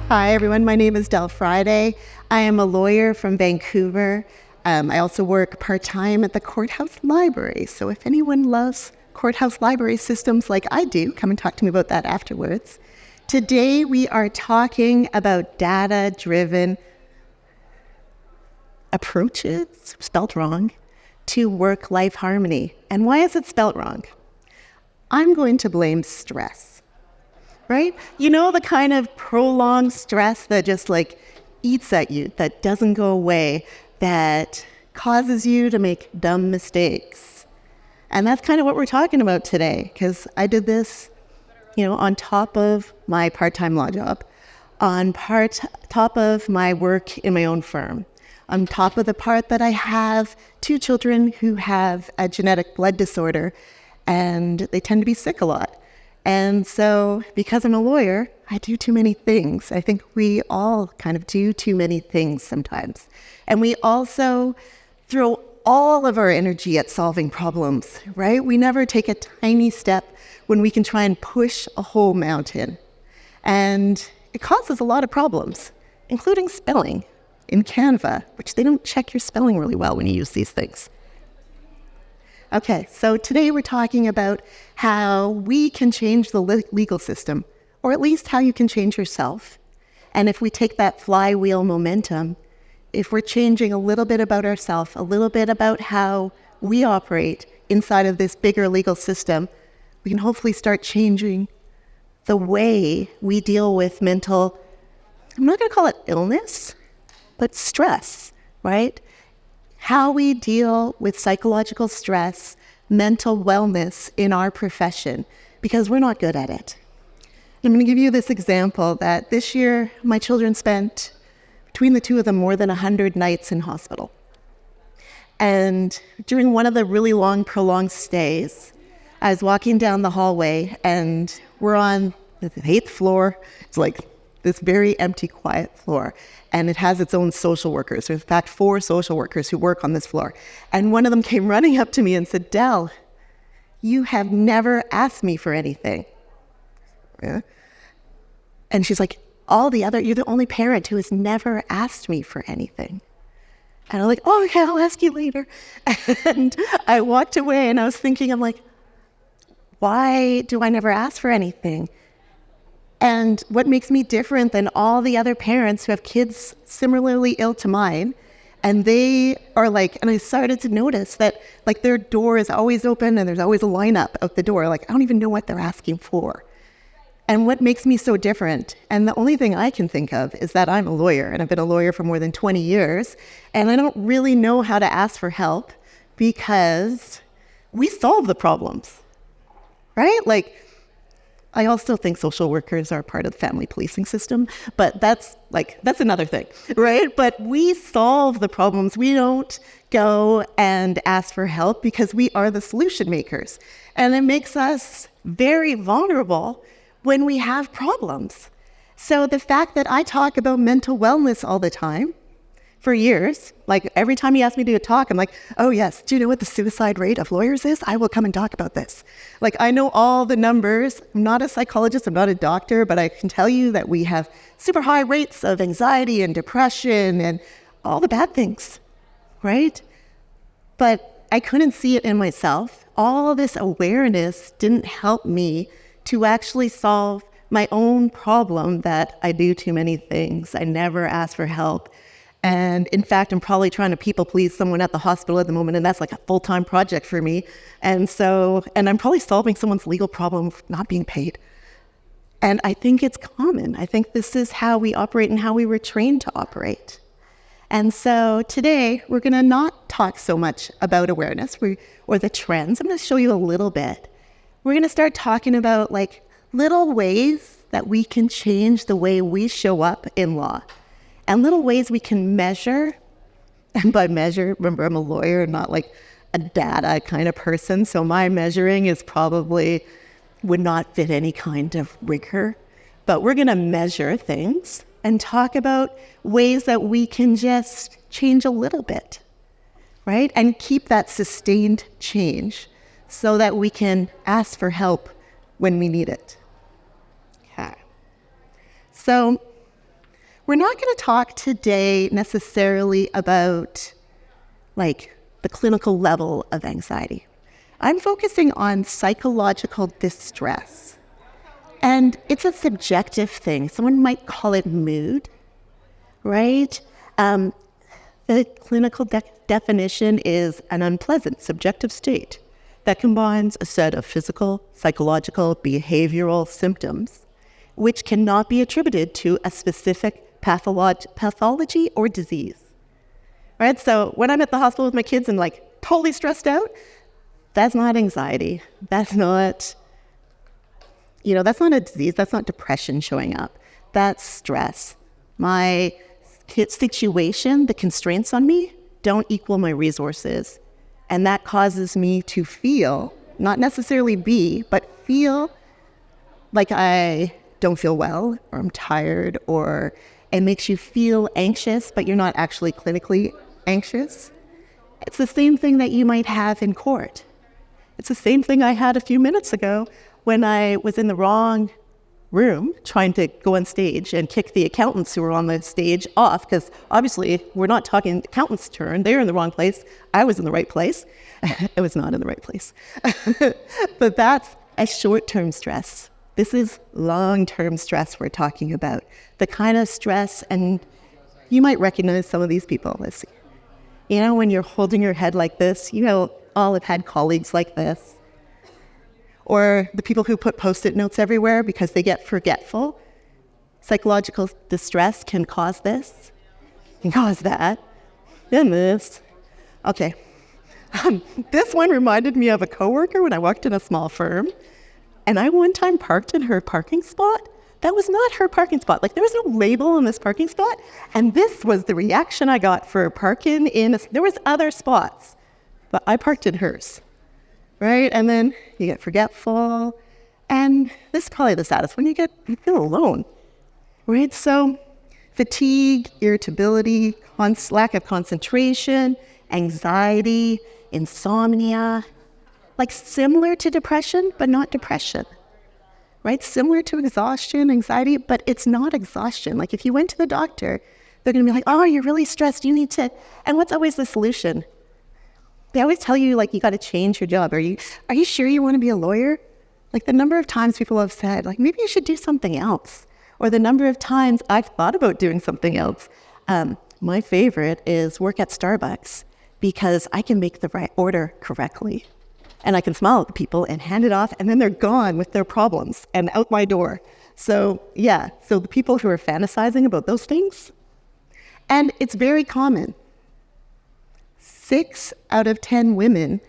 Hi, everyone. My name is Del Friday. I am a lawyer from Vancouver. I also work part-time at the courthouse library. So if anyone loves courthouse library systems like I do, come and talk to me about that afterwards. Today, we are talking about data-driven approaches, spelled wrong, to work-life harmony. And why is it spelled wrong? I'm going to blame stress. Right? You know, the kind of prolonged stress that just eats at you, that doesn't go away, that causes you to make dumb mistakes. And that's kind of what we're talking about today, because I did this, on top of my part-time law job, on top of my work in my own firm, on top of the part that I have 2 children who have a genetic blood disorder, and they tend to be sick a lot. And so, because I'm a lawyer, I do too many things. I think we all kind of do too many things sometimes. And we also throw all of our energy at solving problems, right? We never take a tiny step when we can try and push a whole mountain. And it causes a lot of problems, including spelling in Canva, which they don't check your spelling really well when you use these things. Okay, so today we're talking about how we can change the legal system, or at least how you can change yourself. And if we take that flywheel momentum, if we're changing a little bit about ourselves, a little bit about how we operate inside of this bigger legal system, we can hopefully start changing the way we deal with mental, I'm not going to call it illness, but stress, right? How we deal with psychological stress, mental wellness in our profession, because we're not good at it. I'm going to give you this example that this year, my children spent, between the 2 of them, more than 100 nights in hospital. And during one of the really long, prolonged stays, I was walking down the hallway, and we're on the 8th floor. It's this very empty, quiet floor. And it has its own social workers. There's in fact 4 social workers who work on this floor. And one of them came running up to me and said, "Del, you have never asked me for anything." Yeah. And she's like, you're the only parent who has never asked me for anything. And I'm like, "Oh, okay, I'll ask you later." And I walked away and I was thinking, why do I never ask for anything? And what makes me different than all the other parents who have kids similarly ill to mine, and they are and I started to notice that their door is always open and there's always a lineup out the door. I don't even know what they're asking for. And what makes me so different, and the only thing I can think of, is that I'm a lawyer, and I've been a lawyer for more than 20 years, and I don't really know how to ask for help because we solve the problems, right? I also think social workers are part of the family policing system, but that's another thing, right? But we solve the problems. We don't go and ask for help because we are the solution makers. And it makes us very vulnerable when we have problems. So the fact that I talk about mental wellness all the time, for years, every time you ask me to do a talk, I'm like, "Oh yes, do you know what the suicide rate of lawyers is? I will come and talk about this." I know all the numbers. I'm not a psychologist, I'm not a doctor, but I can tell you that we have super high rates of anxiety and depression and all the bad things, right? But I couldn't see it in myself. All this awareness didn't help me to actually solve my own problem that I do too many things. I never ask for help. And in fact, I'm probably trying to people please someone at the hospital at the moment, and that's a full-time project for me. And I'm probably solving someone's legal problem of not being paid. And I think it's common. I think this is how we operate and how we were trained to operate. And so today, we're going to not talk so much about awareness or the trends. I'm going to show you a little bit. We're going to start talking about little ways that we can change the way we show up in law. And little ways we can measure, and by measure, remember I'm a lawyer, not a data kind of person, so my measuring would not fit any kind of rigor. But we're going to measure things and talk about ways that we can just change a little bit, right? And keep that sustained change so that we can ask for help when we need it. Okay. So we're not going to talk today necessarily about like the clinical level of anxiety. I'm focusing on psychological distress. And it's a subjective thing. Someone might call it mood, right? The clinical definition is an unpleasant subjective state that combines a set of physical, psychological, behavioral symptoms which cannot be attributed to a specific pathology or disease. Right? So when I'm at the hospital with my kids and like totally stressed out, that's not anxiety. That's not a disease. That's not depression showing up. That's stress. My situation, the constraints on me, don't equal my resources. And that causes me to feel, not necessarily be, but feel like I don't feel well, or I'm tired, or it makes you feel anxious, but you're not actually clinically anxious. It's the same thing that you might have in court. It's the same thing I had a few minutes ago when I was in the wrong room trying to go on stage and kick the accountants who were on the stage off, because obviously we're not talking accountants' turn. They're in the wrong place. I was in the right place. I was not in the right place. But that's a short-term stress. This is long-term stress we're talking about. The kind of stress, and you might recognize some of these people. Let's see. You know, when you're holding your head like this, you know, all have had colleagues like this. Or the people who put Post-it notes everywhere because they get forgetful. Psychological distress can cause this, can cause that, and this. Okay. This one reminded me of a coworker when I worked in a small firm. And I one time parked in her parking spot. That was not her parking spot. Like, there was no label on this parking spot. And this was the reaction I got for parking there was other spots, but I parked in hers. Right? And then you get forgetful. And this is probably the saddest one. You feel alone. Right? So fatigue, irritability, lack of concentration, anxiety, insomnia, like similar to depression, but not depression. Right? Similar to exhaustion, anxiety, but it's not exhaustion. Like if you went to the doctor, they're going to be like, oh, you're really stressed. You need to, and what's always the solution? They always tell you, like, you got to change your job. Are you sure you want to be a lawyer? Like the number of times people have said, like, maybe you should do something else. Or the number of times I've thought about doing something else. My favorite is work at Starbucks because I can make the right order correctly. And I can smile at the people and hand it off, and then they're gone with their problems and out my door. So, yeah, so the people who are fantasizing about those things, and it's very common. 6 out of 10 women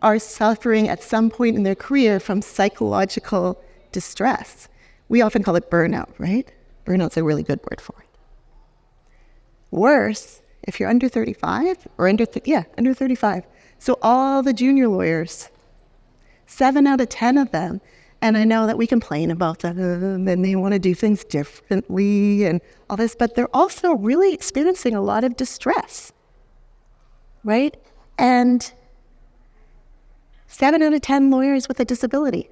are suffering at some point in their career from psychological distress. We often call it burnout, right? Burnout's a really good word for it. Worse, if you're under 35, or under 35. So all the junior lawyers, 7 out of 10 of them, and I know that we complain about them and they want to do things differently and all this, but they're also really experiencing a lot of distress. Right? And 7 out of 10 lawyers with a disability,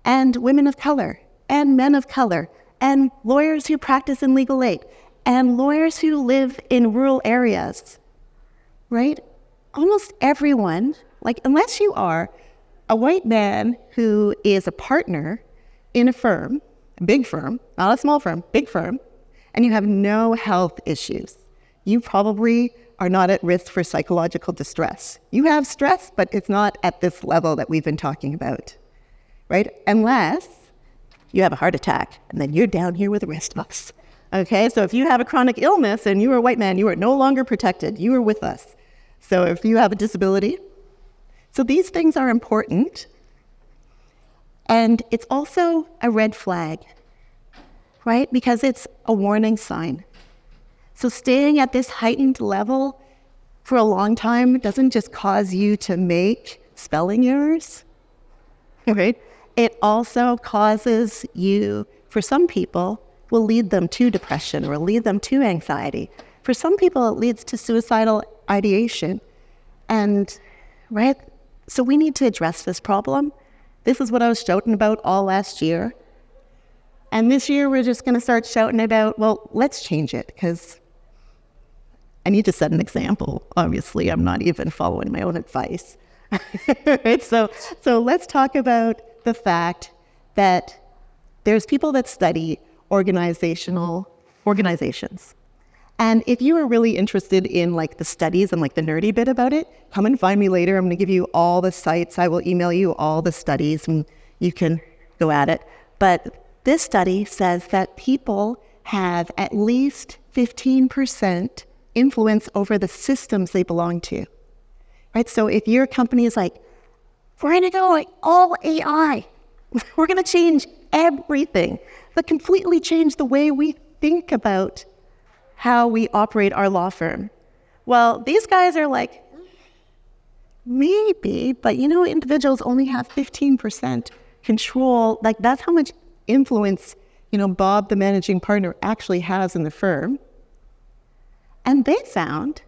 and women of color, and men of color, and lawyers who practice in legal aid, and lawyers who live in rural areas, right? Almost everyone, like unless you are a white man who is a partner in a firm, a big firm, not a small firm, big firm, and you have no health issues, you probably are not at risk for psychological distress. You have stress, but it's not at this level that we've been talking about, right? Unless you have a heart attack, and then you're down here with the rest of us. Okay, so if you have a chronic illness and you are a white man, you are no longer protected. You are with us. So if you have a disability, so these things are important. And it's also a red flag, right? Because it's a warning sign. So staying at this heightened level for a long time doesn't just cause you to make spelling errors, right? It also causes you, for some people, will lead them to depression or lead them to anxiety. For some people, it leads to suicidal ideation. And, right? So we need to address this problem. This is what I was shouting about all last year. And this year, we're just going to start shouting about, well, let's change it, because I need to set an example. Obviously, I'm not even following my own advice. Right? So let's talk about the fact that there's people that study organizations. And if you are really interested in like the studies and like the nerdy bit about it, come and find me later. I'm going to give you all the sites. I will email you all the studies and you can go at it. But this study says that people have at least 15% influence over the systems they belong to. Right? So if your company is like, we're going to go like all AI, we're going to change everything, but completely change the way we think about how we operate our law firm. Well, these guys are like, maybe, but individuals only have 15% control. Like that's how much influence, Bob, the managing partner, actually has in the firm. And they found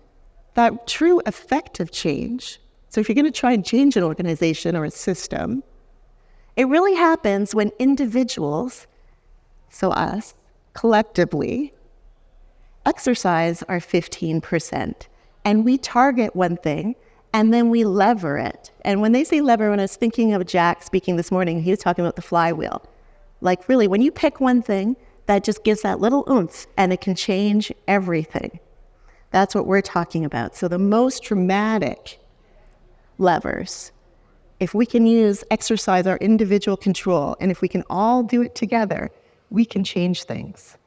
that true effective change, so if you're going to try and change an organization or a system, it really happens when individuals, so us, collectively, exercise our 15%. And we target one thing, and then we lever it. And when they say lever, when I was thinking of Jack speaking this morning, he was talking about the flywheel. Like really, when you pick one thing, that just gives that little oomph, and it can change everything. That's what we're talking about. So the most dramatic levers, if we can exercise our individual control, and if we can all do it together, we can change things.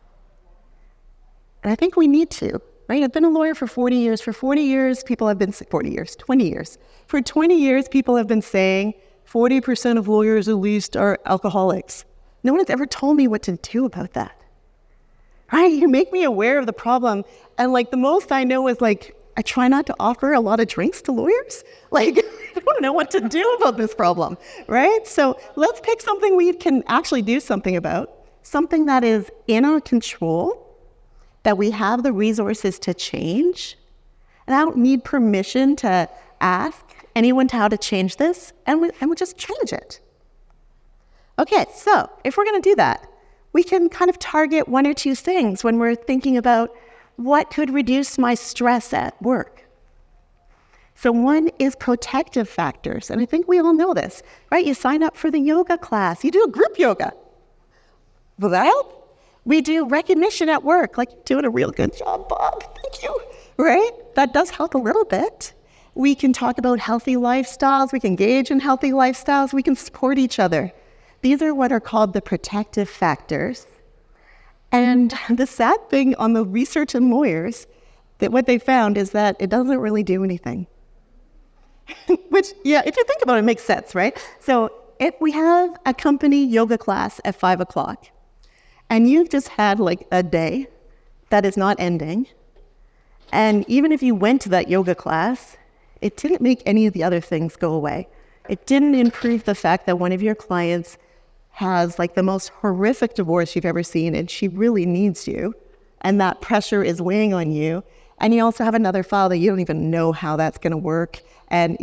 And I think we need to, right? I've been a lawyer for 40 years. For 40 years, people have been, 40 years, 20 years. For 20 years, people have been saying 40% of lawyers at least are alcoholics. No one has ever told me what to do about that. Right? You make me aware of the problem. And like the most I know is like, I try not to offer a lot of drinks to lawyers. Like, I don't know what to do about this problem, right? So let's pick something we can actually do something about, something that is in our control, that we have the resources to change. And I don't need permission to ask anyone how to change this, and we'll just change it. Okay, so if we're going to do that, we can kind of target one or two things when we're thinking about what could reduce my stress at work. So one is protective factors, and I think we all know this, right? You sign up for the yoga class, you do a group yoga. Will that help? We do recognition at work, like you're doing a real good job, Bob, thank you, right? That does help a little bit. We can talk about healthy lifestyles, we can engage in healthy lifestyles, we can support each other. These are what are called the protective factors. And the sad thing on the research in lawyers, that what they found is that it doesn't really do anything. Which, yeah, if you think about it, it makes sense, right? So if we have a company yoga class at 5 o'clock, and you've just had like a day that is not ending, and even if you went to that yoga class, it didn't make any of the other things go away. It didn't improve the fact that one of your clients has like the most horrific divorce you've ever seen, and she really needs you, and that pressure is weighing on you. And you also have another file that you don't even know how that's going to work, and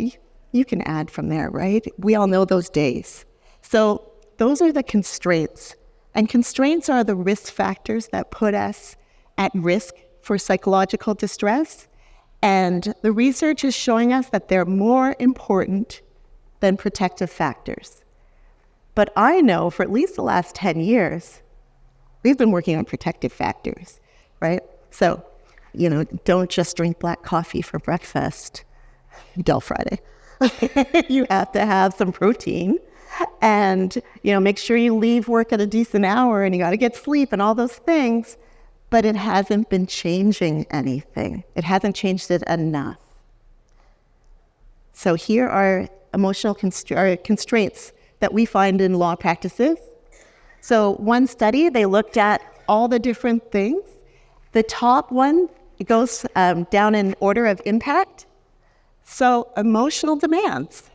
you can add from there, right? We all know those days. So those are the constraints, and constraints are the risk factors that put us at risk for psychological distress. And the research is showing us that they're more important than protective factors. But I know for at least the last 10 years, we've been working on protective factors, right? So, don't just drink black coffee for breakfast, Del Friday. You have to have some protein, and, make sure you leave work at a decent hour, and you got to get sleep and all those things. But it hasn't been changing anything. It hasn't changed it enough. So here are emotional constraints that we find in law practices. So one study, they looked at all the different things. The top one, it goes down in order of impact. So emotional demands.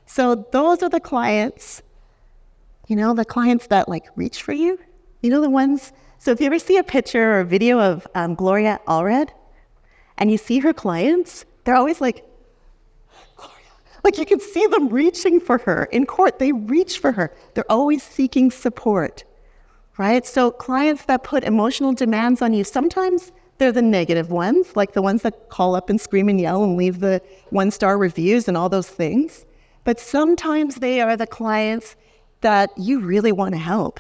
So those are the clients, the clients that like reach for you, the ones. So if you ever see a picture or a video of Gloria Allred, and you see her clients, they're always like, like you can see them reaching for her. In court, they reach for her. They're always seeking support. right? So clients that put emotional demands on you, sometimes they're the negative ones, like the ones that call up and scream and yell and leave the 1-star reviews and all those things. But sometimes they are the clients that you really want to help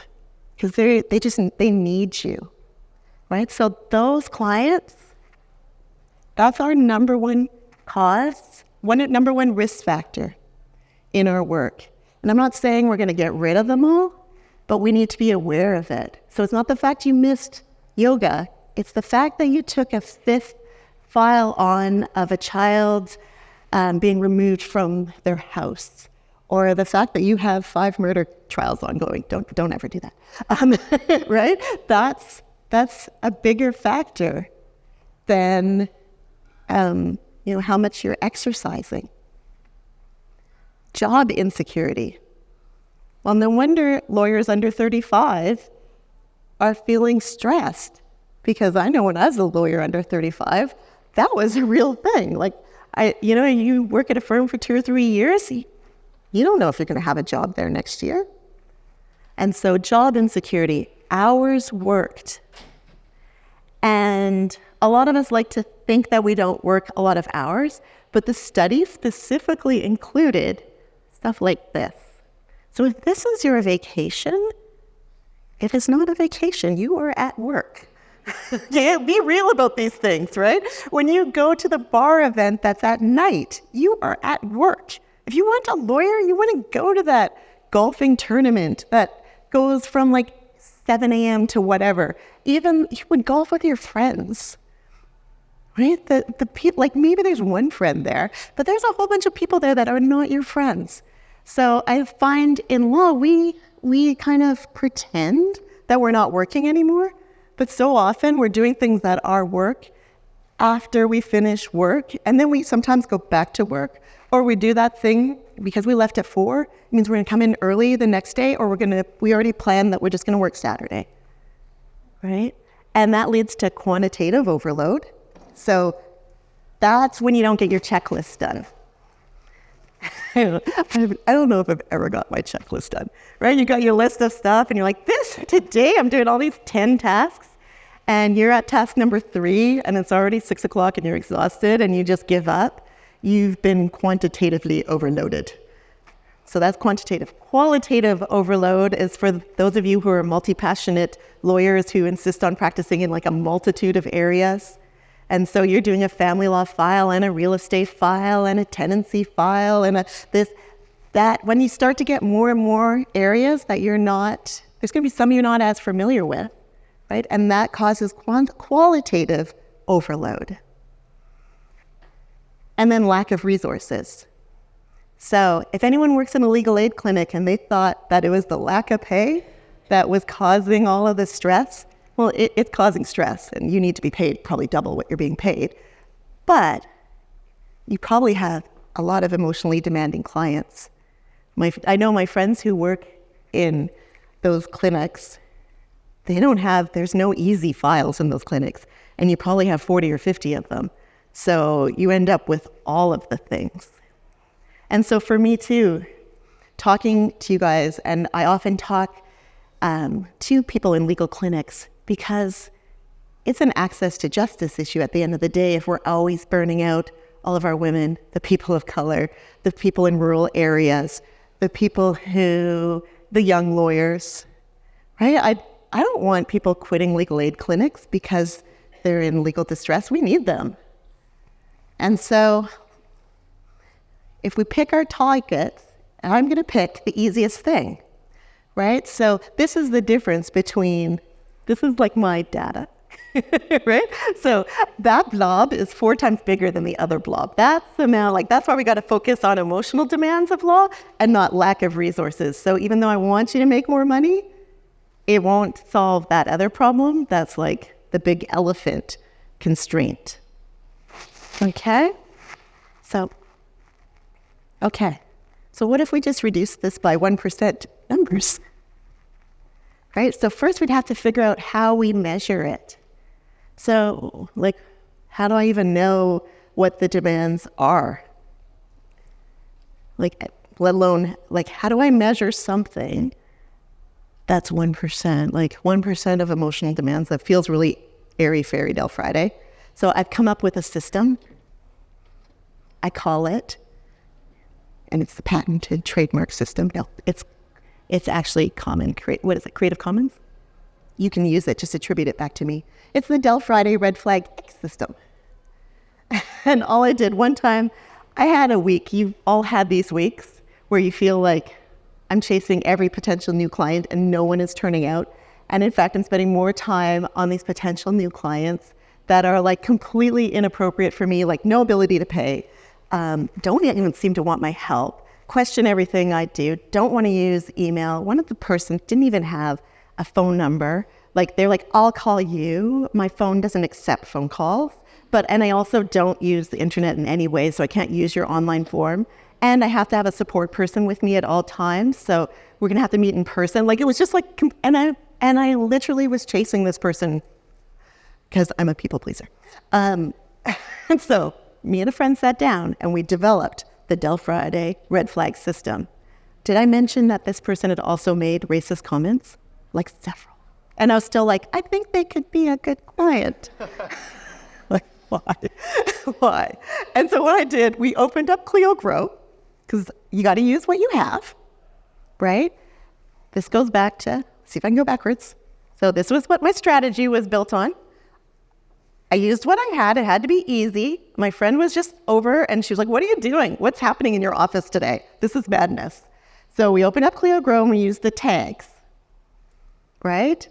because they need you, right? So those clients, that's our number one cause, number one risk factor in our work. And I'm not saying we're going to get rid of them all, but we need to be aware of it. So it's not the fact you missed yoga. It's the fact that you took a fifth file on of a child being removed from their house, or the fact that you have 5 murder trials ongoing. Don't ever do that, right? That's a bigger factor than how much you're exercising. Job insecurity. Well, no wonder lawyers under 35 are feeling stressed, because I know when I was a lawyer under 35, that was a real thing. Like, you work at a firm for 2 or 3 years, you don't know if you're going to have a job there next year. And so job insecurity, hours worked. And a lot of us like to think that we don't work a lot of hours, but the study specifically included stuff like this. So if this is your vacation, it is not a vacation. You are at work. Yeah, be real about these things, right? When you go to the bar event that's at night, you are at work. If you want a lawyer, you want to go to that golfing tournament that goes from like 7 a.m. to whatever. Even you would golf with your friends, right? The people, like maybe there's one friend there, but there's a whole bunch of people there that are not your friends. So I find in law, we kind of pretend that we're not working anymore, but so often we're doing things that are work after we finish work, and then we sometimes go back to work, or we do that thing because we left at 4. It means we're going to come in early the next day, or we already planned that we're just going to work Saturday, right? And that leads to quantitative overload. So that's when you don't get your checklist done. I don't know if I've ever got my checklist done, right? You got your list of stuff and you're like, today I'm doing all these 10 tasks, and you're at task number 3 and it's already 6 o'clock and you're exhausted and you just give up. You've been quantitatively overloaded. So that's quantitative. Qualitative overload is for those of you who are multi-passionate lawyers who insist on practicing in like a multitude of areas. And so you're doing a family law file and a real estate file and a tenancy file and that when you start to get more and more areas that there's going to be some you're not as familiar with, right? And that causes qualitative overload. And then lack of resources. So if anyone works in a legal aid clinic and they thought that it was the lack of pay that was causing all of the stress, well, it's causing stress, and you need to be paid probably double what you're being paid. But you probably have a lot of emotionally demanding clients. I know my friends who work in those clinics, there's no easy files in those clinics, and you probably have 40 or 50 of them. So you end up with all of the things. And so for me too, talking to you guys, and I often talk to people in legal clinics, because it's an access to justice issue at the end of the day if we're always burning out all of our women, the people of color, the people in rural areas, the young lawyers, right? I don't want people quitting legal aid clinics because they're in legal distress. We need them. And so if we pick our targets, I'm going to pick the easiest thing, right? So this is the difference between, this is like my data, right? So that blob is 4 times bigger than the other blob. That's the amount, that's why we got to focus on emotional demands of law and not lack of resources. So even though I want you to make more money, it won't solve that other problem. That's like the big elephant constraint. Okay? So what if we just reduce this by 1% numbers? Right? So first we'd have to figure out how we measure it. So how do I even know what the demands are? Let alone, how do I measure something That's 1%, like 1% of emotional demands. That feels really airy fairy tale Friday. So I've come up with a system. I call it, and it's the patented trademark system. No, it's actually common. What is it? Creative Commons? You can use it, just attribute it back to me. It's the Del Friday Red Flag X system. And all I did one time, I had a week. You've all had these weeks where you feel like I'm chasing every potential new client and no one is turning out. And in fact, I'm spending more time on these potential new clients that are like completely inappropriate for me, like no ability to pay, don't even seem to want my help, question everything I do, don't want to use email. One of the persons didn't even have a phone number. Like they're like, I'll call you. My phone doesn't accept phone calls. And I also don't use the internet in any way, so I can't use your online form. And I have to have a support person with me at all times. So we're going to have to meet in person. Like it was just like, and I literally was chasing this person because I'm a people pleaser. And so me and a friend sat down and we developed the Del Friday Red Flag system. Did I mention that this person had also made racist comments? Like several. And I was still like, I think they could be a good client. Like, why? Why? And so what I did, we opened up Clio Grow, because you got to use what you have, right? This goes back to, see if I can go backwards. So this was what my strategy was built on. I used what I had. It had to be easy. My friend was just over and she was like, what are you doing? What's happening in your office today? This is madness. So we opened up Clio Grow and we used the tags, right?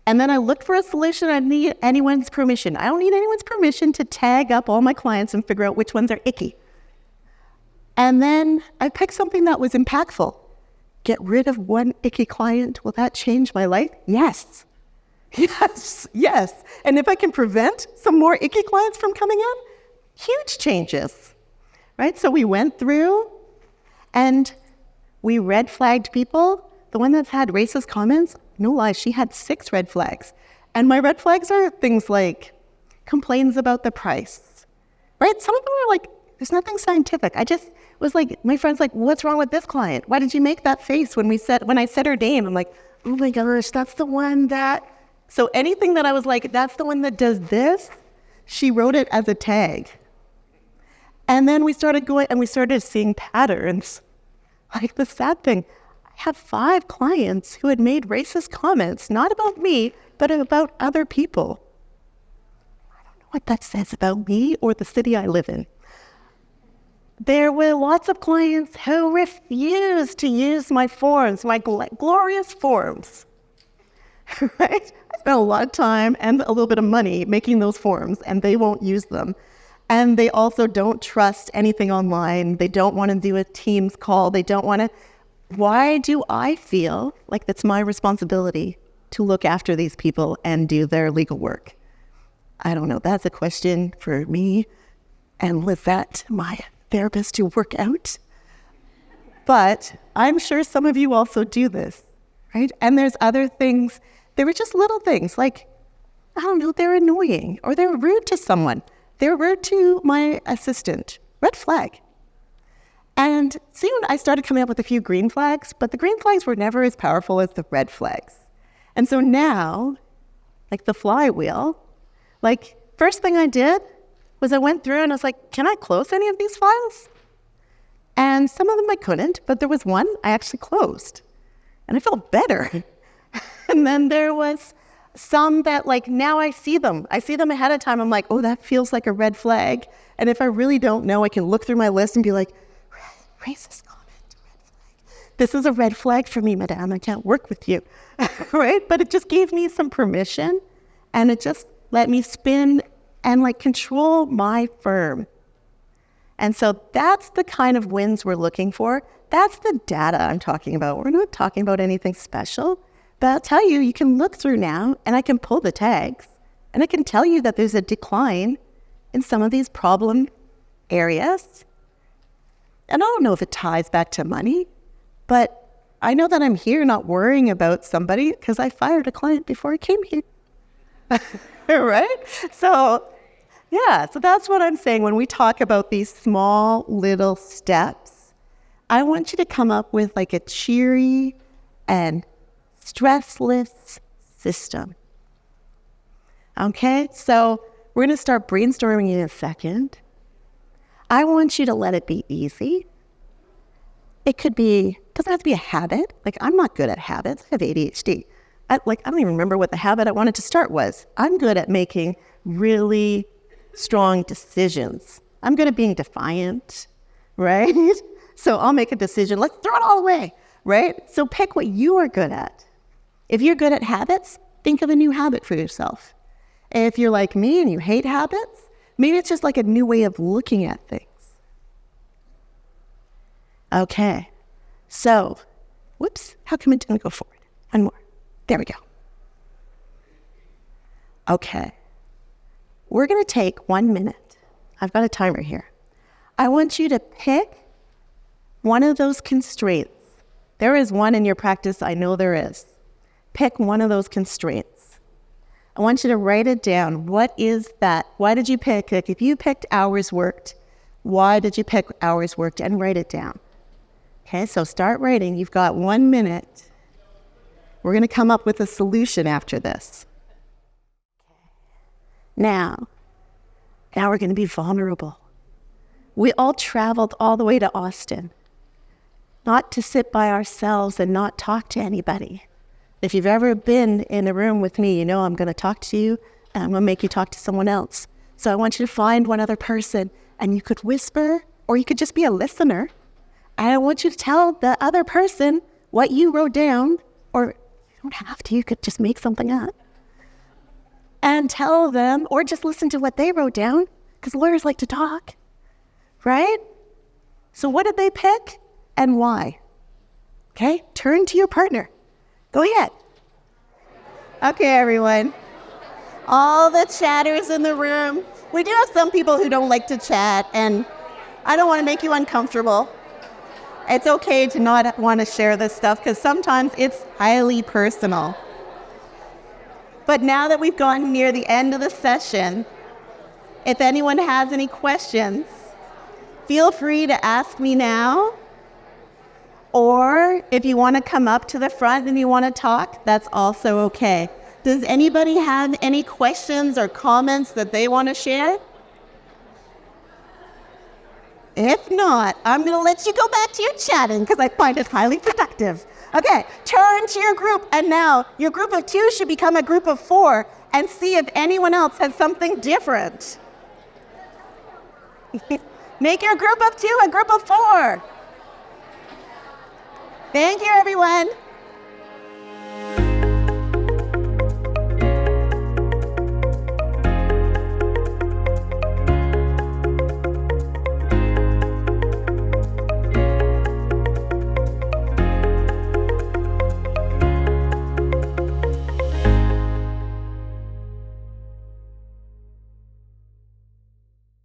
And then I looked for a solution. I need anyone's permission. I don't need anyone's permission to tag up all my clients and figure out which ones are icky. And then I picked something that was impactful. Get rid of one icky client. Will that change my life? Yes. Yes, yes. And if I can prevent some more icky clients from coming in, huge changes, right? So we went through and we red flagged people. The one that's had racist comments, no lie, she had 6 red flags. And my red flags are things like complaints about the price, right? Some of them are like, there's nothing scientific. I just was like, my friend's like, what's wrong with this client? Why did you make that face when I said her name? I'm like, oh my gosh, that's the one that... So anything that I was like, that's the one that does this, she wrote it as a tag. And then we started going and we started seeing patterns. Like the sad thing, I have 5 clients who had made racist comments, not about me, but about other people. I don't know what that says about me or the city I live in. There were lots of clients who refused to use my forms, my glorious forms. Right? I spent a lot of time and a little bit of money making those forms, and they won't use them. And they also don't trust anything online. They don't want to do a Teams call. They don't want to. Why do I feel like it's my responsibility to look after these people and do their legal work? I don't know. That's a question for me and Lizette, my therapist, to work out. But I'm sure some of you also do this, right? And there's other things. They were just little things like, I don't know, they're annoying or they're rude to someone. They're rude to my assistant. Red flag. And soon I started coming up with a few green flags, but the green flags were never as powerful as the red flags. And so now, like the flywheel, like first thing I did was I went through and I was like, can I close any of these files? And some of them I couldn't, but there was one I actually closed. And I felt better. And then there was some that like now I see them. I see them ahead of time. I'm like, oh, that feels like a red flag. And if I really don't know, I can look through my list and be like, racist comment, red flag. This is a red flag for me, madame. I can't work with you. Right? But it just gave me some permission and it just let me spin and like control my firm. And so that's the kind of wins we're looking for. That's the data I'm talking about. We're not talking about anything special. But I'll tell you, you can look through now and I can pull the tags and I can tell you that there's a decline in some of these problem areas. And I don't know if it ties back to money, but I know that I'm here not worrying about somebody because I fired a client before I came here. Right? So, yeah, so that's what I'm saying. When we talk about these small little steps, I want you to come up with like a cheery and stressless system. Okay, so we're going to start brainstorming in a second. I want you to let it be easy. It doesn't have to be a habit. Like, I'm not good at habits. I have ADHD. I don't even remember what the habit I wanted to start was. I'm good at making really strong decisions. I'm good at being defiant, right? So I'll make a decision. Let's throw it all away, right? So pick what you are good at. If you're good at habits, think of a new habit for yourself. If you're like me and you hate habits, maybe it's just like a new way of looking at things. Okay, so, how come it didn't go forward? One more. There we go. Okay, we're going to take 1 minute. I've got a timer here. I want you to pick one of those constraints. There is one in your practice, I know there is. Pick one of those constraints. I want you to write it down. What is that? Why did you pick it? If you picked hours worked, why did you pick hours worked? And write it down. Okay, so start writing. You've got 1 minute. We're going to come up with a solution after this. Now we're going to be vulnerable. We all traveled all the way to Austin, not to sit by ourselves and not talk to anybody. If you've ever been in a room with me, you know I'm going to talk to you and I'm going to make you talk to someone else. So I want you to find one other person, and you could whisper or you could just be a listener. And I want you to tell the other person what you wrote down, or you don't have to, you could just make something up. And tell them, or just listen to what they wrote down, because lawyers like to talk, right? So what did they pick and why? Okay, turn to your partner. Go ahead. Okay, everyone. All the chatters in the room. We do have some people who don't like to chat, and I don't want to make you uncomfortable. It's okay to not want to share this stuff, because sometimes it's highly personal. But now that we've gone near the end of the session, if anyone has any questions, feel free to ask me now. Or if you want to come up to the front and you want to talk, that's also okay. Does anybody have any questions or comments that they want to share? If not, I'm going to let you go back to your chatting because I find it highly productive. Okay, turn to your group, and now your group of 2 should become a group of 4 and see if anyone else has something different. Make your group of 2 a group of 4. Thank you, everyone.